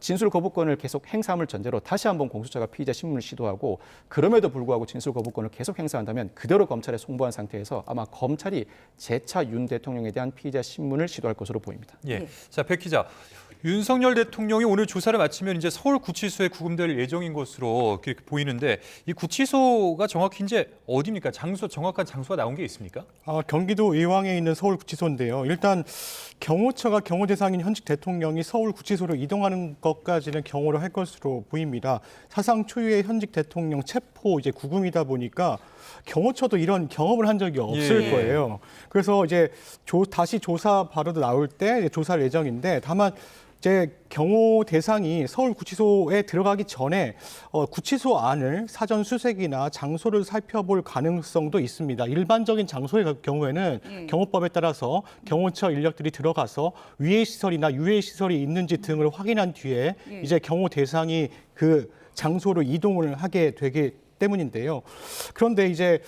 진술 거부권을 계속 행사함을 전제로 다시 한번 공수처가 피의자 신문을 시도하고 그럼에도 불구하고 진술 거부권을 계속 행사한다면 그대로 검찰에 송부한 상태에서 아마 검찰이 재차 윤 대통령에 대한 피의자 신문을 시도할 것으로 보입니다. 예. 네. 자, 백 기자. 윤석열 대통령이 오늘 조사를 마치면 이제 서울 구치소에 구금될 예정인 것으로 그렇게 보이는데 이 구치소가 정확히 이제 어디입니까? 정확한 장소가 나온 게 있습니까? 경기도 의왕에 있는 서울구치소인데요. 일단 경호처가 경호 대상인 현직 대통령이 서울구치소로 이동하는 것까지는 경호를 할 것으로 보입니다. 사상 초유의 현직 대통령 체포 이제 구금이다 보니까 경호처도 이런 경험을 한 적이 없을 예. 거예요. 그래서 이제 다시 조사 바로도 나올 때 조사할 예정인데 다만 이제 경호 대상이 서울구치소에 들어가기 전에 구치소 안을 사전 수색이나 장소를 살펴볼 가능성도 있습니다. 일반적인 장소의 경우에는 경호법에 따라서 경호처 인력들이 들어가서 위해 시설이나 유해 시설이 있는지 등을 확인한 뒤에 이제 경호 대상이 그 장소로 이동을 하게 되기 때문인데요. 그런데 이제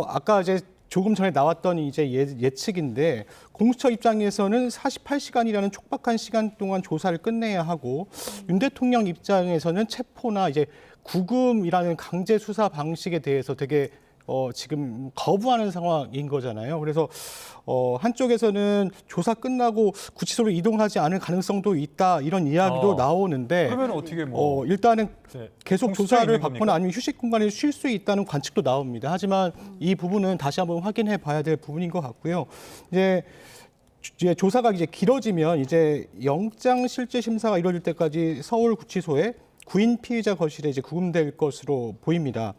아까 이제 조금 전에 나왔던 이제 예측인데 공수처 입장에서는 48시간이라는 촉박한 시간 동안 조사를 끝내야 하고 윤 대통령 입장에서는 체포나 이제 구금이라는 강제 수사 방식에 대해서 되게 지금 거부하는 상황인 거잖아요. 그래서 한쪽에서는 조사 끝나고 구치소로 이동하지 않을 가능성도 있다 이런 이야기도 나오는데 그러면 어떻게 일단은 네. 계속 공수처에 조사를 있는 받거나 겁니까? 아니면 휴식 공간에 쉴 수 있다는 관측도 나옵니다. 하지만 이 부분은 다시 한번 확인해 봐야 될 부분인 것 같고요. 이제 조사가 이제 길어지면 이제 영장 실질 심사가 이루어질 때까지 서울구치소에 구인 피의자 거실에 이제 구금될 것으로 보입니다.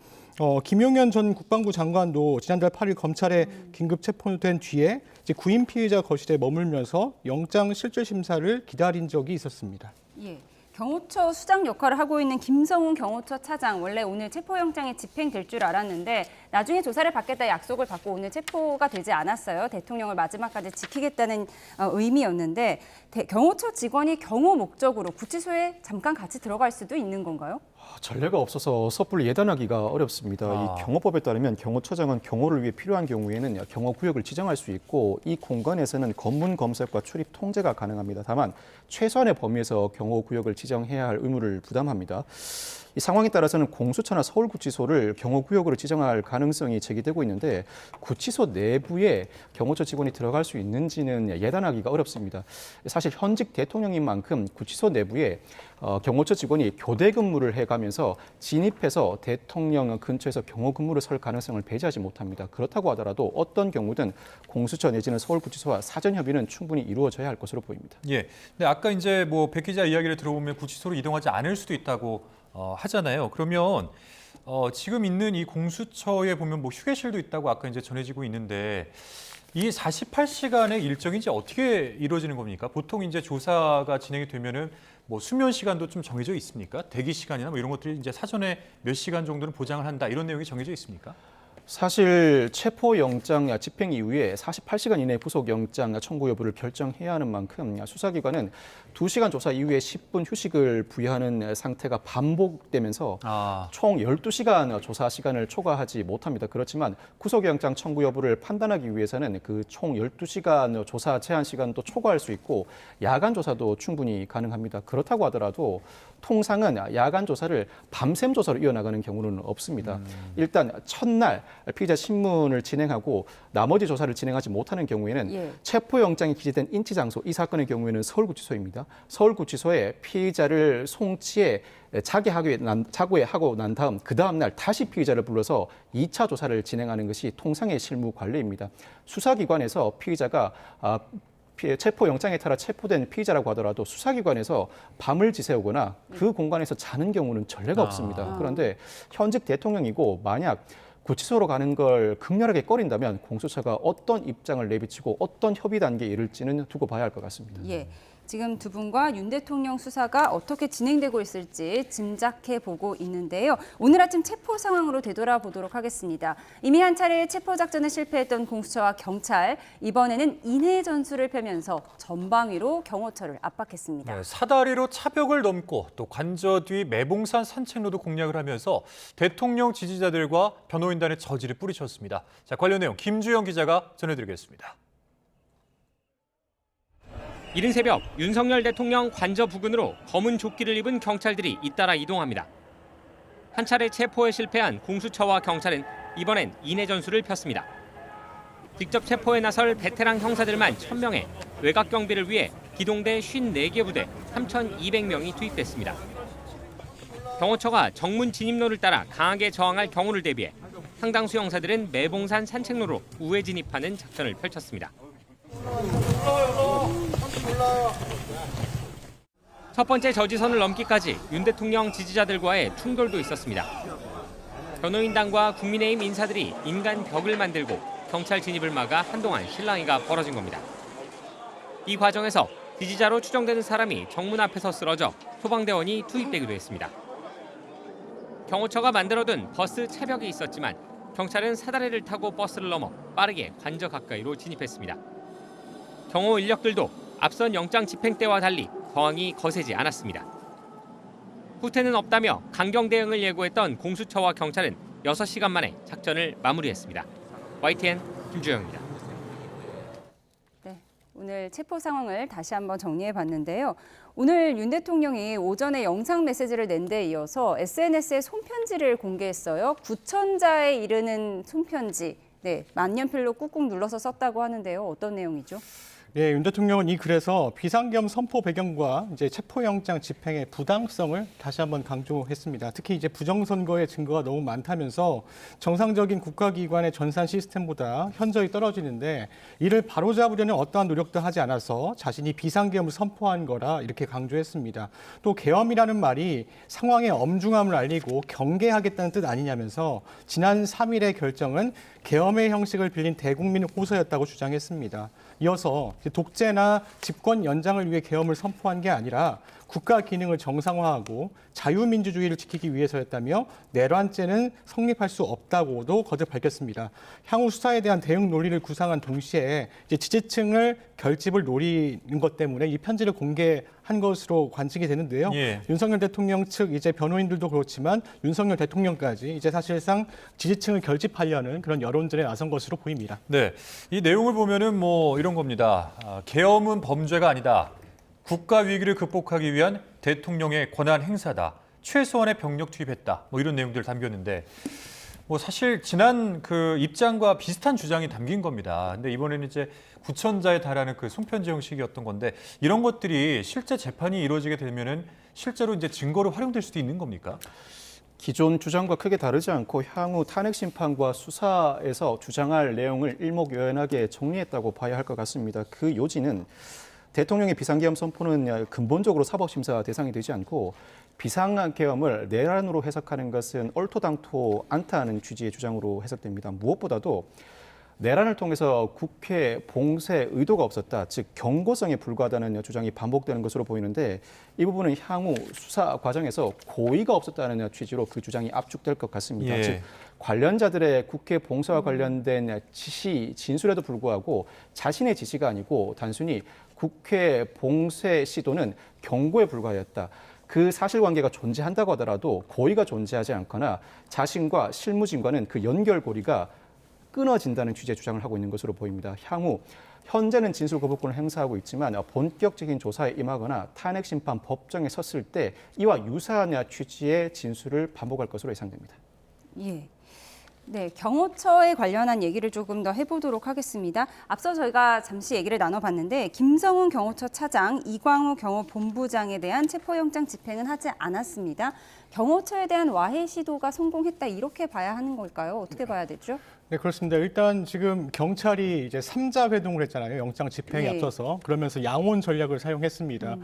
김용현 전 국방부 장관도 지난달 8일 검찰에 긴급 체포된 뒤에 이제 구인 피의자 거실에 머물면서 영장 실질 심사를 기다린 적이 있었습니다. 예. 경호처 수장 역할을 하고 있는 김성훈 경호처 차장 원래 오늘 체포영장이 집행될 줄 알았는데 나중에 조사를 받겠다 약속을 받고 오늘 체포가 되지 않았어요. 대통령을 마지막까지 지키겠다는 의미였는데 경호처 직원이 경호 목적으로 구치소에 잠깐 같이 들어갈 수도 있는 건가요? 전례가 없어서 섣불리 예단하기가 어렵습니다. 이 경호법에 따르면 경호처장은 경호를 위해 필요한 경우에는 경호구역을 지정할 수 있고 이 공간에서는 검문 검색과 출입 통제가 가능합니다. 다만 최소한의 범위에서 경호구역을 지정해야 할 의무를 부담합니다. 이 상황에 따라서는 공수처나 서울구치소를 경호구역으로 지정할 가능성이 제기되고 있는데 구치소 내부에 경호처 직원이 들어갈 수 있는지는 예단하기가 어렵습니다. 사실 현직 대통령인 만큼 구치소 내부에 경호처 직원이 교대 근무를 해가면서 진입해서 대통령 근처에서 경호 근무를 설 가능성을 배제하지 못합니다. 그렇다고 하더라도 어떤 경우든 공수처 내지는 서울구치소와 사전 협의는 충분히 이루어져야 할 것으로 보입니다. 예. 근데 아까 이제 뭐 백 기자 이야기를 들어보면 구치소로 이동하지 않을 수도 있다고 하잖아요. 그러면 지금 있는 이 공수처에 보면 뭐 휴게실도 있다고 아까 이제 전해지고 있는데 이 48시간의 일정이 이제 어떻게 이루어지는 겁니까? 보통 이제 조사가 진행이 되면은 뭐 수면 시간도 좀 정해져 있습니까? 대기 시간이나 뭐 이런 것들이 이제 사전에 몇 시간 정도는 보장을 한다 이런 내용이 정해져 있습니까? 사실 체포영장 집행 이후에 48시간 이내 구속영장 청구 여부를 결정해야 하는 만큼 수사기관은 2시간 조사 이후에 10분 휴식을 부여하는 상태가 반복되면서 총 12시간 조사 시간을 초과하지 못합니다. 그렇지만 구속영장 청구 여부를 판단하기 위해서는 그 총 12시간 조사 제한 시간도 초과할 수 있고 야간 조사도 충분히 가능합니다. 그렇다고 하더라도 통상은 야간 조사를 밤샘 조사로 이어나가는 경우는 없습니다. 일단 첫날 피의자 신문을 진행하고 나머지 조사를 진행하지 못하는 경우에는 체포영장이 기재된 인치 장소, 이 사건의 경우에는 서울구치소입니다. 서울구치소에 피의자를 송치해 자고하고 난 다음 그 다음 날 다시 피의자를 불러서 2차 조사를 진행하는 것이 통상의 실무 관례입니다. 수사기관에서 피의자가 체포영장에 따라 체포된 피의자라고 하더라도 수사기관에서 밤을 지새우거나 그 공간에서 자는 경우는 전례가 없습니다. 그런데 현직 대통령이고 만약 구치소로 가는 걸 극렬하게 꺼린다면 공수처가 어떤 입장을 내비치고 어떤 협의 단계에 이를지는 두고 봐야 할 것 같습니다. 예. 지금 두 분과 윤 대통령 수사가 어떻게 진행되고 있을지 짐작해 보고 있는데요. 오늘 아침 체포 상황으로 되돌아보도록 하겠습니다. 이미 한 차례 체포 작전에 실패했던 공수처와 경찰, 이번에는 인해 전술을 펴면서 전방위로 경호처를 압박했습니다. 네, 사다리로 차벽을 넘고 또 관저 뒤 매봉산 산책로도 공략을 하면서 대통령 지지자들과 변호인단의 저지를 뿌리쳤습니다. 자, 관련 내용 김주영 기자가 전해드리겠습니다. 이른 새벽 윤석열 대통령 관저 부근으로 검은 조끼를 입은 경찰들이 잇따라 이동합니다. 한 차례 체포에 실패한 공수처와 경찰은 이번엔 인해 전술을 폈습니다. 직접 체포에 나설 베테랑 형사들만 1,000명에 외곽 경비를 위해 기동대 54개 부대 3,200명이 투입됐습니다. 경호처가 정문 진입로를 따라 강하게 저항할 경우를 대비해 상당수 형사들은 매봉산 산책로로 우회 진입하는 작전을 펼쳤습니다. 첫 번째 저지선을 넘기까지 윤 대통령 지지자들과의 충돌도 있었습니다. 변호인단과 국민의힘 인사들이 인간 벽을 만들고 경찰 진입을 막아 한동안 실랑이가 벌어진 겁니다. 이 과정에서 지지자로 추정되는 사람이 정문 앞에서 쓰러져 소방대원이 투입되기도 했습니다. 경호처가 만들어둔 버스 차벽이 있었지만 경찰은 사다리를 타고 버스를 넘어 빠르게 관저 가까이로 진입했습니다. 경호 인력들도 앞선 영장 집행 때와 달리 저항이 거세지 않았습니다. 후퇴는 없다며 강경 대응을 예고했던 공수처와 경찰은 6시간 만에 작전을 마무리했습니다. YTN 김주영입니다. 네, 오늘 체포 상황을 다시 한번 정리해 봤는데요. 오늘 윤 대통령이 오전에 영상 메시지를 낸 데 이어서 SNS에 손편지를 공개했어요. 9,000자에 이르는 손편지. 네, 만년필로 꾹꾹 눌러서 썼다고 하는데요. 어떤 내용이죠? 예, 윤 대통령은 이 글에서 비상계엄 선포 배경과 이제 체포영장 집행의 부당성을 다시 한번 강조했습니다. 특히 이제 부정선거의 증거가 너무 많다면서 정상적인 국가기관의 전산 시스템보다 현저히 떨어지는데 이를 바로잡으려는 어떠한 노력도 하지 않아서 자신이 비상계엄을 선포한 거라 이렇게 강조했습니다. 또 계엄이라는 말이 상황의 엄중함을 알리고 경계하겠다는 뜻 아니냐면서 지난 3일의 결정은 계엄의 형식을 빌린 대국민 호소였다고 주장했습니다. 이어서 독재나 집권 연장을 위해 계엄을 선포한 게 아니라 국가 기능을 정상화하고 자유민주주의를 지키기 위해서였다며 내란죄는 성립할 수 없다고도 거듭 밝혔습니다. 향후 수사에 대한 대응 논리를 구상한 동시에 이제 지지층을 결집을 노리는 것 때문에 이 편지를 공개한 것으로 관측이 되는데요. 예. 윤석열 대통령 측 이제 변호인들도 그렇지만 윤석열 대통령까지 이제 사실상 지지층을 결집하려는 그런 여론전에 나선 것으로 보입니다. 네, 이 내용을 보면은 뭐 이런 겁니다. 계엄은 범죄가 아니다. 국가 위기를 극복하기 위한 대통령의 권한 행사다. 최소한의 병력 투입했다. 뭐 이런 내용들 담겼는데 뭐 사실 지난 그 입장과 비슷한 주장이 담긴 겁니다. 근데 이번에는 이제 구천자에 달하는 그 손편지 형식이었던 건데 이런 것들이 실제 재판이 이루어지게 되면은 실제로 이제 증거로 활용될 수도 있는 겁니까? 기존 주장과 크게 다르지 않고 향후 탄핵 심판과 수사에서 주장할 내용을 일목요연하게 정리했다고 봐야 할 것 같습니다. 그 요지는 대통령의 비상계엄 선포는 근본적으로 사법심사 대상이 되지 않고 비상계엄을 내란으로 해석하는 것은 얼토당토 않다는 취지의 주장으로 해석됩니다. 무엇보다도 내란을 통해서 국회 봉쇄 의도가 없었다, 즉 경고성에 불과하다는 주장이 반복되는 것으로 보이는데 이 부분은 향후 수사 과정에서 고의가 없었다는 취지로 그 주장이 압축될 것 같습니다. 예. 즉 관련자들의 국회 봉쇄와 관련된 지시, 진술에도 불구하고 자신의 지시가 아니고 단순히 국회 봉쇄 시도는 경고에 불과하였다. 그 사실관계가 존재한다고 하더라도 고의가 존재하지 않거나 자신과 실무진과는 그 연결고리가 끊어진다는 취지의 주장을 하고 있는 것으로 보입니다. 향후 현재는 진술 거부권을 행사하고 있지만 본격적인 조사에 임하거나 탄핵 심판 법정에 섰을 때 이와 유사한 취지의 진술을 반복할 것으로 예상됩니다. 예. 네, 경호처에 관련한 얘기를 조금 더 해보도록 하겠습니다. 앞서 저희가 잠시 얘기를 나눠봤는데 김성훈 경호처 차장, 이광우 경호본부장에 대한 체포영장 집행은 하지 않았습니다. 경호처에 대한 와해 시도가 성공했다 이렇게 봐야 하는 걸까요? 어떻게 봐야 되죠? 네, 그렇습니다. 일단 지금 경찰이 이제 3자 회동을 했잖아요. 영장 집행에 네. 앞서서. 그러면서 양혼 전략을 사용했습니다.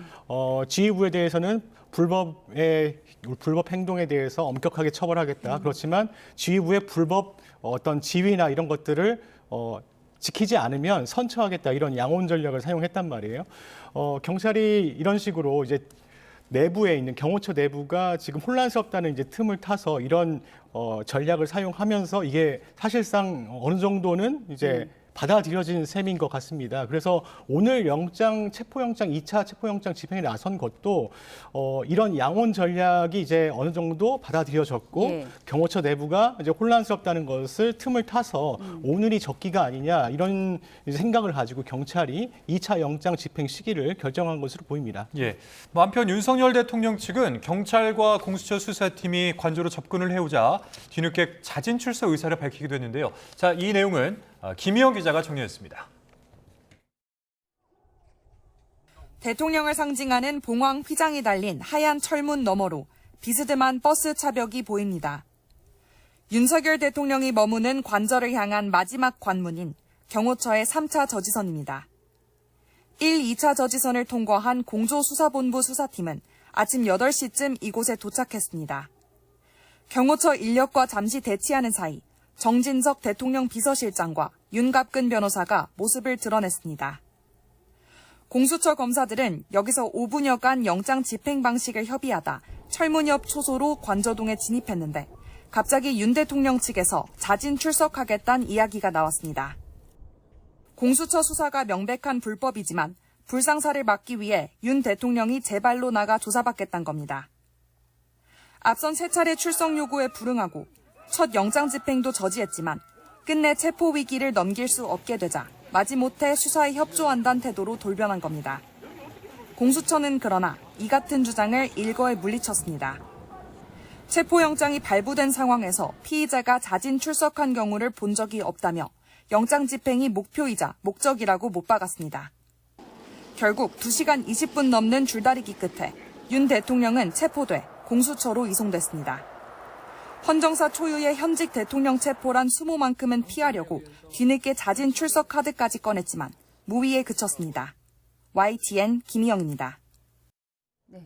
지휘부에 대해서는 불법 행동에 대해서 엄격하게 처벌하겠다. 그렇지만 지휘부의 불법 어떤 지휘나 이런 것들을 지키지 않으면 선처하겠다. 이런 양혼 전략을 사용했단 말이에요. 경찰이 이런 식으로 이제 내부에 있는 경호처 내부가 지금 혼란스럽다는 이제 틈을 타서 이런 전략을 사용하면서 이게 사실상 어느 정도는 이제 받아들여진 셈인 것 같습니다. 그래서 오늘 체포영장 2차 체포영장 집행에 나선 것도 이런 양혼 전략이 이제 어느 정도 받아들여졌고 예. 경호처 내부가 이제 혼란스럽다는 것을 틈을 타서 오늘이 적기가 아니냐 이런 생각을 가지고 경찰이 2차 영장 집행 시기를 결정한 것으로 보입니다. 예. 뭐 한편 윤석열 대통령 측은 경찰과 공수처 수사팀이 관저로 접근을 해오자 뒤늦게 자진 출석 의사를 밝히기도 했는데요. 자, 이 내용은 김희영 기자가 정리했습니다. 대통령을 상징하는 봉황 휘장이 달린 하얀 철문 너머로 비스듬한 버스 차벽이 보입니다. 윤석열 대통령이 머무는 관저를 향한 마지막 관문인 경호처의 3차 저지선입니다. 1, 2차 저지선을 통과한 공조수사본부 수사팀은 아침 8시쯤 이곳에 도착했습니다. 경호처 인력과 잠시 대치하는 사이 정진석 대통령 비서실장과 윤갑근 변호사가 모습을 드러냈습니다. 공수처 검사들은 여기서 5분여간 영장 집행 방식을 협의하다 철문 옆 초소로 관저동에 진입했는데 갑자기 윤 대통령 측에서 자진 출석하겠다는 이야기가 나왔습니다. 공수처 수사가 명백한 불법이지만 불상사를 막기 위해 윤 대통령이 제발로 나가 조사받겠다는 겁니다. 앞선 3차례 출석 요구에 불응하고 첫 영장 집행도 저지했지만 끝내 체포 위기를 넘길 수 없게 되자 마지못해 수사에 협조한다는 태도로 돌변한 겁니다. 공수처는 그러나 이 같은 주장을 일거에 물리쳤습니다. 체포영장이 발부된 상황에서 피의자가 자진 출석한 경우를 본 적이 없다며 영장 집행이 목표이자 목적이라고 못 박았습니다. 결국 2시간 20분 넘는 줄다리기 끝에 윤 대통령은 체포돼 공수처로 이송됐습니다. 헌정사 초유의 현직 대통령 체포란 수모만큼은 피하려고 뒤늦게 자진 출석 카드까지 꺼냈지만 무위에 그쳤습니다. YTN 김희영입니다. 네.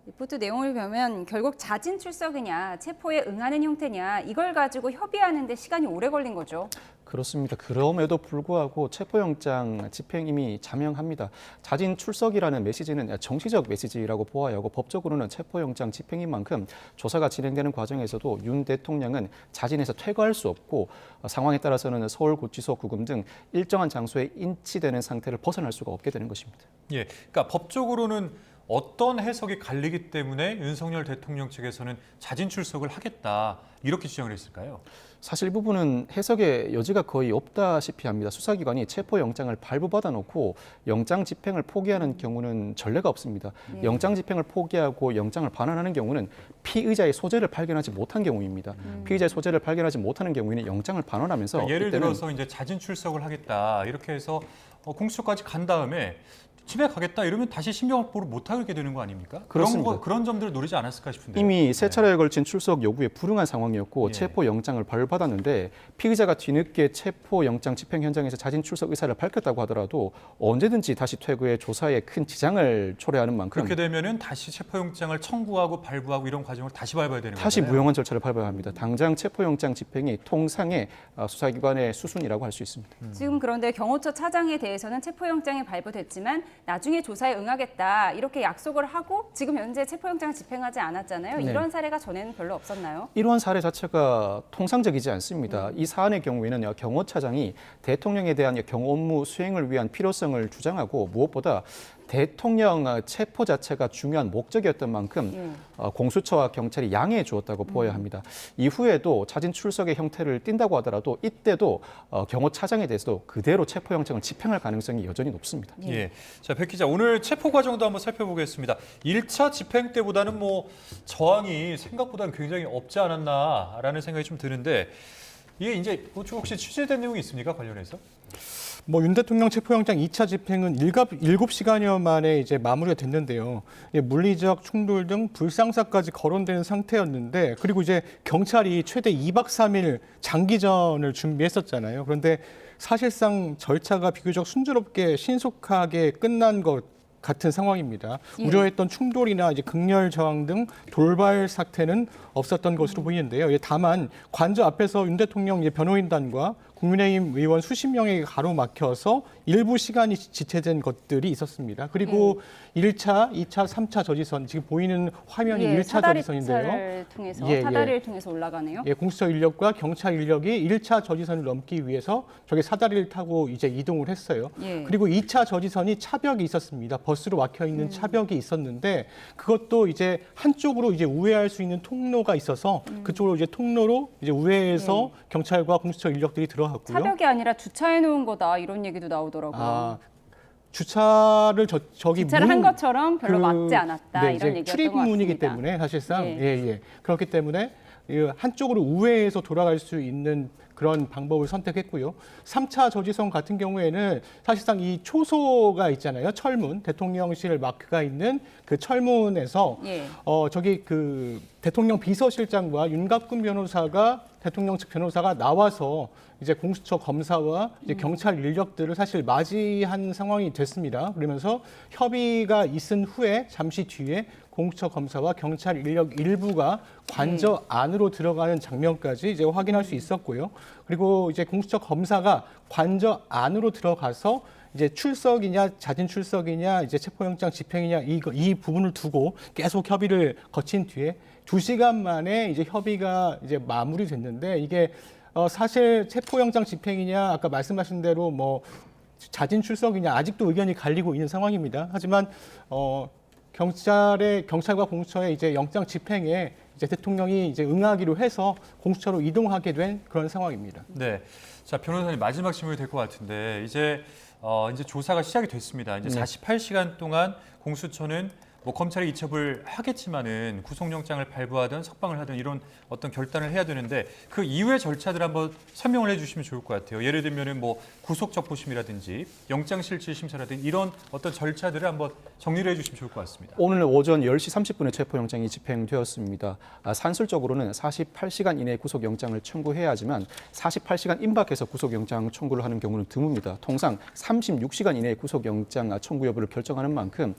리포트 내용을 보면 결국 자진 출석이냐 체포에 응하는 형태냐 이걸 가지고 협의하는 데 시간이 오래 걸린 거죠. 그렇습니다. 그럼에도 불구하고 체포영장 집행 이미 자명합니다. 자진 출석이라는 메시지는 정치적 메시지라고 보아야 하고 법적으로는 체포영장 집행인 만큼 조사가 진행되는 과정에서도 윤 대통령은 자진해서 퇴거할 수 없고 상황에 따라서는 서울구치소, 구금 등 일정한 장소에 인치되는 상태를 벗어날 수가 없게 되는 것입니다. 예, 그러니까 법적으로는 어떤 해석이 갈리기 때문에 윤석열 대통령 측에서는 자진 출석을 하겠다 이렇게 주장을 했을까요? 사실 이 부분은 해석의 여지가 거의 없다시피 합니다. 수사기관이 체포영장을 발부받아 놓고 영장 집행을 포기하는 경우는 전례가 없습니다. 영장 집행을 포기하고 영장을 반환하는 경우는 피의자의 소재를 발견하지 못한 경우입니다. 피의자의 소재를 발견하지 못하는 경우에는 영장을 반환하면서 그러니까 예를 이때는 들어서 이제 자진 출석을 하겠다 이렇게 해서 공수처까지 간 다음에 집에 가겠다 이러면 다시 신병 확보를 못 하게 되는 거 아닙니까? 그렇습니다. 그런 점들을 노리지 않았을까 싶은데요. 이미 세 차례에 걸친 출석 요구에 불응한 상황이었고 예. 체포영장을 발부받았는데 피의자가 뒤늦게 체포영장 집행 현장에서 자진 출석 의사를 밝혔다고 하더라도 언제든지 다시 퇴거해 조사에 큰 지장을 초래하는 만큼 그렇게 되면은 다시 체포영장을 청구하고 발부하고 이런 과정을 다시 밟아야 되는 다시 거잖아요. 무용한 절차를 밟아야 합니다. 당장 체포영장 집행이 통상의 수사기관의 수순이라고 할 수 있습니다. 지금 그런데 경호처 차장에 대해서는 체포영장이 발부됐지만 나중에 조사에 응하겠다 이렇게 약속을 하고 지금 현재 체포영장을 집행하지 않았잖아요. 네. 이런 사례가 전에는 별로 없었나요? 이러한 사례 자체가 통상적이지 않습니다. 이 사안의 경우에는 경호차장이 대통령에 대한 경호 업무 수행을 위한 필요성을 주장하고 무엇보다 대통령 체포 자체가 중요한 목적이었던 만큼 공수처와 경찰이 양해해 주었다고 보아야 합니다. 이후에도 자진 출석의 형태를 띈다고 하더라도 이때도 경호차장에 대해서도 그대로 체포영장을 집행할 가능성이 여전히 높습니다. 예. 자, 백 기자, 오늘 체포 과정도 한번 살펴보겠습니다. 1차 집행 때보다는 뭐 저항이 생각보다는 굉장히 없지 않았나라는 생각이 좀 드는데 이게 이제 혹시 취재된 내용이 있습니까? 관련해서? 윤 대통령 체포영장 2차 집행은 7시간여 만에 이제 마무리가 됐는데요. 물리적 충돌 등 불상사까지 거론되는 상태였는데, 그리고 이제 경찰이 최대 2박 3일 장기전을 준비했었잖아요. 그런데 사실상 절차가 비교적 순조롭게 신속하게 끝난 것 같은 상황입니다. 우려했던 충돌이나 이제 극렬 저항 등 돌발 사태는 없었던 것으로 보이는데요. 다만 관저 앞에서 윤 대통령 변호인단과 국민의힘 의원 수십 명에게 가로막혀서 일부 시간이 지체된 것들이 있었습니다. 그리고 1차, 2차, 3차 저지선, 지금 보이는 화면이 1차 저지선인데요. 사다리를 통해서 올라가네요. 공수처 인력과 경찰 인력이 1차 저지선을 넘기 위해서 저기 사다리를 타고 이제 이동을 했어요. 그리고 2차 저지선이 차벽이 있었습니다. 버스로 막혀 있는 차벽이 있었는데 그것도 이제 한쪽으로 이제 우회할 수 있는 통로가 있어서 그쪽으로 이제 통로로 이제 우회해서 경찰과 공수처 인력들이 들어갔고요. 차벽이 아니라 주차해 놓은 거다 이런 얘기도 나오더라고요. 주차를 주차를 한 것처럼 별로 맞지 않았다 네, 이런 얘기였던 것 같습니다. 출입문이기 때문에 사실상 그렇기 때문에 한쪽으로 우회해서 돌아갈 수 있는 그런 방법을 선택했고요. 3차 저지선 같은 경우에는 사실상 이 초소가 있잖아요. 철문, 대통령실 마크가 있는 그 철문에서 저기 그 대통령 비서실장과 윤갑근 변호사가 대통령 측 변호사가 나와서 이제 공수처 검사와 이제 경찰 인력들을 사실 맞이한 상황이 됐습니다. 그러면서 협의가 있은 후에 잠시 뒤에 공수처 검사와 경찰 인력 일부가 관저 안으로 들어가는 장면까지 이제 확인할 수 있었고요. 그리고 이제 공수처 검사가 관저 안으로 들어가서 이제 출석이냐 자진 출석이냐 이제 체포영장 집행이냐 이 부분을 두고 계속 협의를 거친 뒤에 2시간 만에 이제 협의가 이제 마무리됐는데 이게 사실 체포영장 집행이냐 아까 말씀하신 대로 뭐 자진 출석이냐 아직도 의견이 갈리고 있는 상황입니다. 하지만 경찰과 공수처의 이제 영장 집행에 이제 대통령이 이제 응하기로 해서 공수처로 이동하게 된 그런 상황입니다. 네, 자 변호사님 마지막 질문이 될 것 같은데 이제 조사가 시작이 됐습니다. 이제 48시간 동안 공수처는 뭐 검찰이 이첩을 하겠지만은 구속영장을 발부하든 석방을 하든 이런 어떤 결단을 해야 되는데 그 이후의 절차들 한번 설명을 해주시면 좋을 것 같아요. 예를 들면은 뭐 구속적부심이라든지 영장실질심사라든지 이런 어떤 절차들을 한번 정리를 해주시면 좋을 것 같습니다. 오늘 오전 10시 30분에 체포영장이 집행되었습니다. 산술적으로는 48시간 이내에 구속영장을 청구해야 하지만 48시간 임박해서 구속영장 청구를 하는 경우는 드뭅니다. 통상 36시간 이내에 구속영장 청구 여부를 결정하는 만큼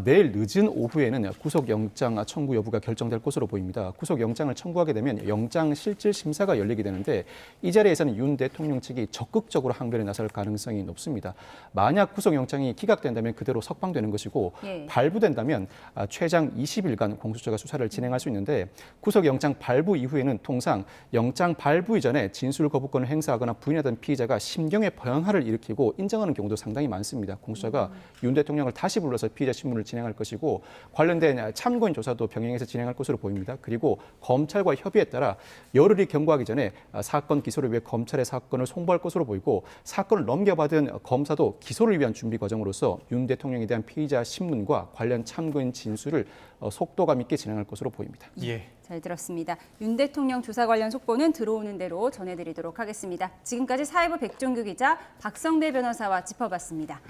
내일 늦은 오후에는 구속영장 청구 여부가 결정될 것으로 보입니다. 구속영장을 청구하게 되면 영장 실질 심사가 열리게 되는데 이 자리에서는 윤 대통령 측이 적극적으로 항변에 나설 가능성이 높습니다. 만약 구속영장이 기각된다면 그대로 석방되는 것이고 예. 발부된다면 최장 20일간 공수처가 수사를 진행할 수 있는데 구속영장 발부 이후에는 통상 영장 발부 이전에 진술 거부권을 행사하거나 부인하던 피의자가 심경의 변화를 일으키고 인정하는 경우도 상당히 많습니다. 공수처가 윤 대통령을 다시 불러서 피의자 신문을 진행할 것이고 관련된 참고인 조사도 병행해서 진행할 것으로 보입니다. 그리고 검찰과 협의에 따라 열흘이 경과하기 전에 사건 기소를 위해 검찰에 사건을 송부할 것으로 보이고 사건을 넘겨받은 검사도 기소를 위한 준비 과정으로서 윤 대통령에 대한 피의자 신문과 관련 참고인 진술을 속도감 있게 진행할 것으로 보입니다. 예. 잘 들었습니다. 윤 대통령 조사 관련 속보는 들어오는 대로 전해드리도록 하겠습니다. 지금까지 사회부 백종규 기자, 박성배 변호사와 짚어봤습니다.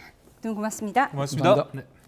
두 분 고맙습니다. 고맙습니다. 감사합니다. 네.